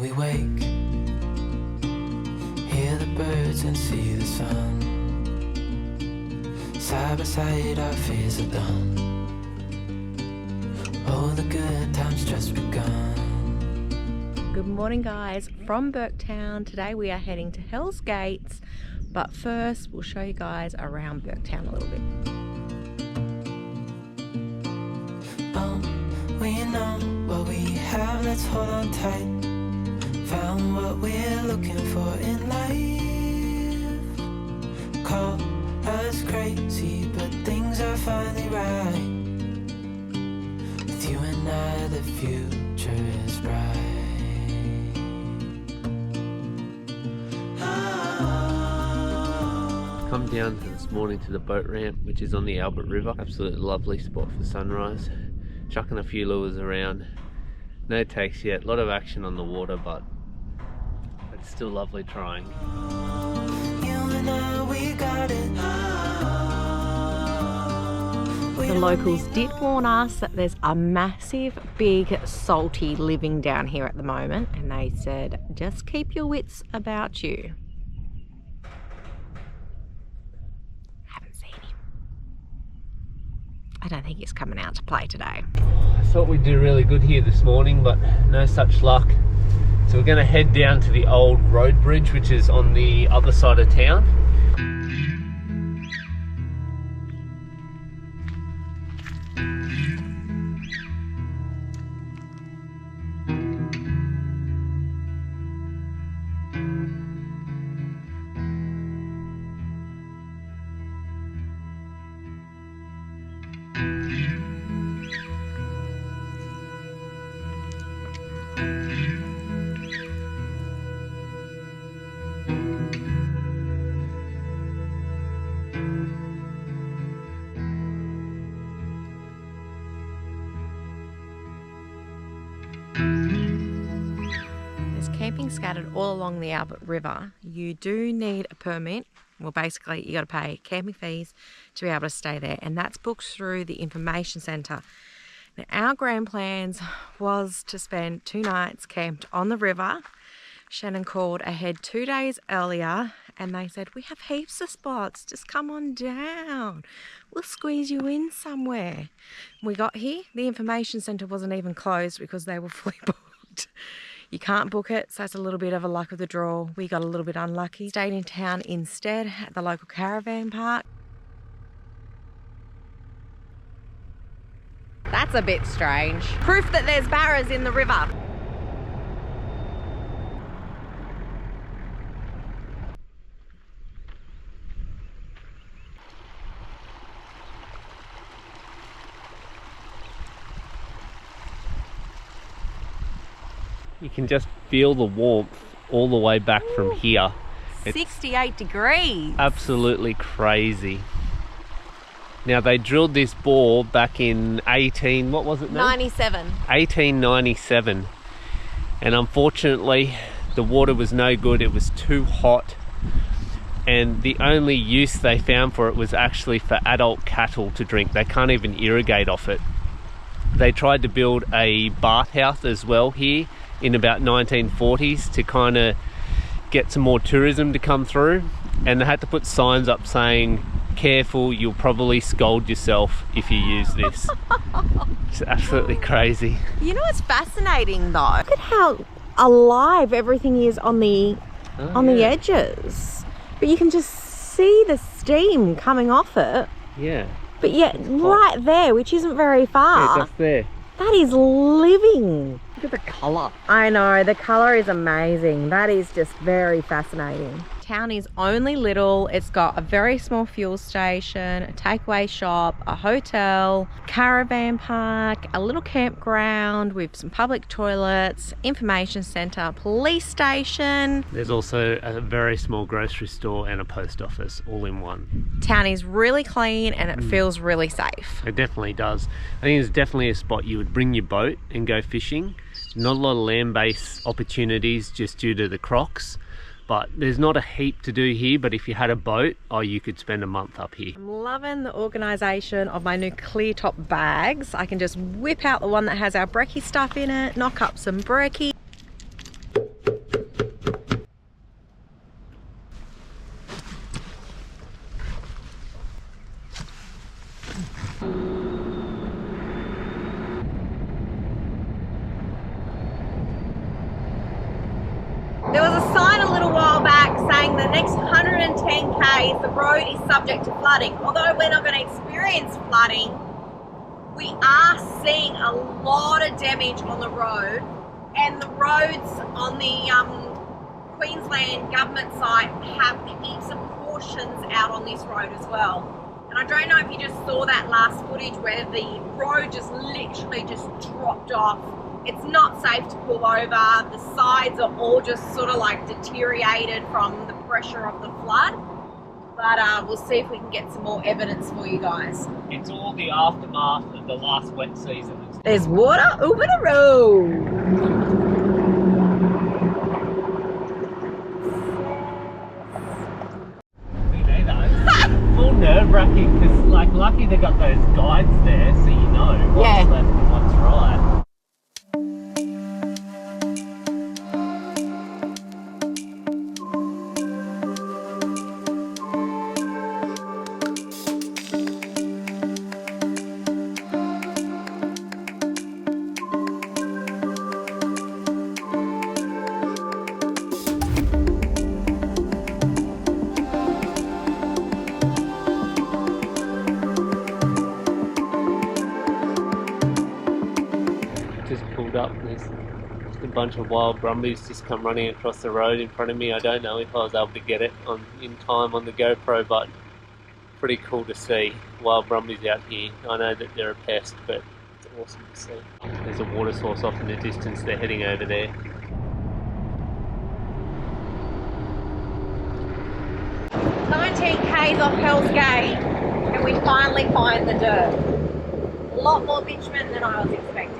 we wake, hear the birds and see the sun. Side by side our fears are done. Oh, the good times just begun. Good morning guys, from Burketown. Today we are heading to Hell's Gates, but first we'll show you guys around Burketown a little bit. We know what we have, let's hold on tight. Found what we're looking for in life. Call us crazy, but things are finally right. With you and I, the future is bright. Come down this morning to the boat ramp, which is on the Albert River. Absolutely lovely spot for sunrise. Chucking a few lures around. No takes yet. A lot of action on the water, but it's still lovely trying. The locals did warn us that there's a massive, big salty living down here at the moment, and they said just keep your wits about you. I don't think he's coming out to play today. I thought we'd do really good here this morning, but no such luck. So we're going to head down to the old road bridge, which is on the other side of town. Camping scattered all along the Albert River. You do need a permit. Well, basically you got to pay camping fees to be able to stay there, and that's booked through the information centre. Now our grand plans was to spend 2 nights camped on the river. Shannon called ahead 2 days earlier and they said, we have heaps of spots, just come on down, we'll squeeze you in somewhere. We got here, the information centre wasn't even closed because they were fully booked. You can't book it, so it's a little bit of a luck of the draw. We got a little bit unlucky. Stayed in town instead at the local caravan park. That's a bit strange. Proof that there's barras in the river. You can just feel the warmth all the way back from here. It's 68 degrees. Absolutely crazy. Now they drilled this bore back in 1897. And unfortunately the water was no good, it was too hot. And the only use they found for it was actually for adult cattle to drink. They can't even irrigate off it. They tried to build a bathhouse as well here in about 1940s to kind of get some more tourism to come through, and they had to put signs up saying, careful, you'll probably scald yourself if you use this. It's absolutely crazy. You know what's fascinating though? Look at how alive everything is on the the edges. But you can just see the steam coming off it. Yeah. But yet right there, which isn't very far. Yeah, just there. That is living. Look at the colour. I know, the colour is amazing. That is just very fascinating. Town is only little. It's got a very small fuel station, a takeaway shop, a hotel, caravan park, a little campground with some public toilets, information centre, police station. There's also a very small grocery store and a post office all in one. Town is really clean and it feels really safe. It definitely does. I think it's definitely a spot you would bring your boat and go fishing. Not a lot of land-based opportunities just due to the crocs. But there's not a heap to do here, but if you had a boat, you could spend a month up here. I'm loving the organisation of my new clear top bags. I can just whip out the one that has our brekkie stuff in it, knock up some brekkie. There was a sign a little while back saying the next 110 k's the road is subject to flooding. Although we're not going to experience flooding, we are seeing a lot of damage on the road, and the roads on the Queensland government site have heaps of cautions out on this road as well. And I don't know if you just saw that last footage where the road just literally just dropped off. It's not safe to pull over. The sides are all just sort of like deteriorated from the pressure of the flood. But we'll see if we can get some more evidence for you guys. It's all the aftermath of the last wet season. There's water over the road. Full nerve-wracking because, like, lucky they got those guides there so you know what's left and what's right. Pulled up, there's just a bunch of wild brumbies just come running across the road in front of me. I don't know if I was able to get it in time on the GoPro, but pretty cool to see wild brumbies out here. I know that they're a pest, but it's awesome to see. There's a water source off in the distance, they're heading over there. K's off Hell's Gate, and we finally find the dirt. A lot more bitumen than I was expecting.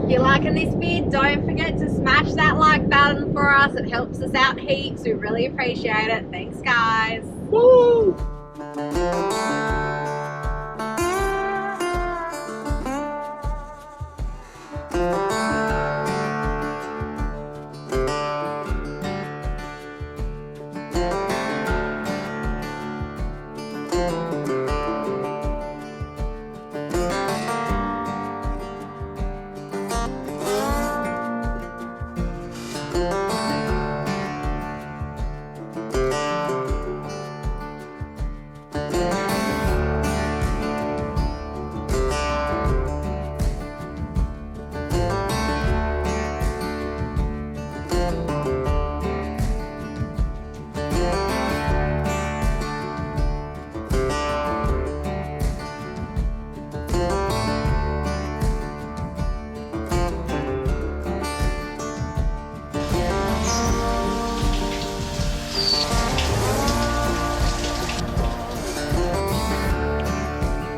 If you're liking this vid, don't forget to smash that like button for us. It helps us out heaps. We really appreciate it. Thanks, guys. Woo!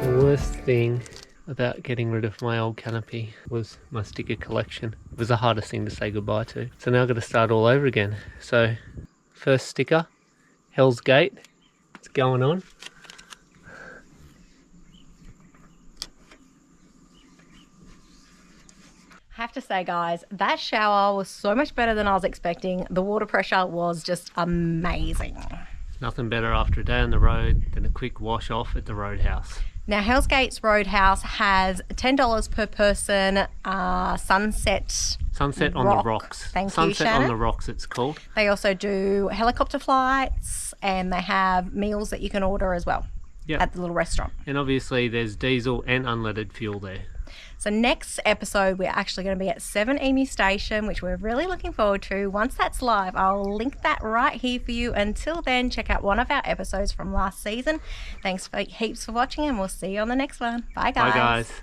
Worst thing about getting rid of my old canopy was my sticker collection. It was the hardest thing to say goodbye to. So now I've got to start all over again. So first sticker, Hell's Gate. It's going on. I have to say, guys, that shower was so much better than I was expecting. The water pressure was just amazing. Nothing better after a day on the road than a quick wash off at the roadhouse. Now, Hell's Gates Roadhouse has $10 per person, Sunset on the Rocks. Thank you, Sunset Shannon. on the Rocks, it's called. They also do helicopter flights, and they have meals that you can order as well at the little restaurant. And obviously there's diesel and unleaded fuel there. So next episode, we're actually going to be at 7 Emu Station, which we're really looking forward to. Once that's live, I'll link that right here for you. Until then, check out one of our episodes from last season. Thanks for heaps for watching, and we'll see you on the next one. Bye, guys. Bye, guys.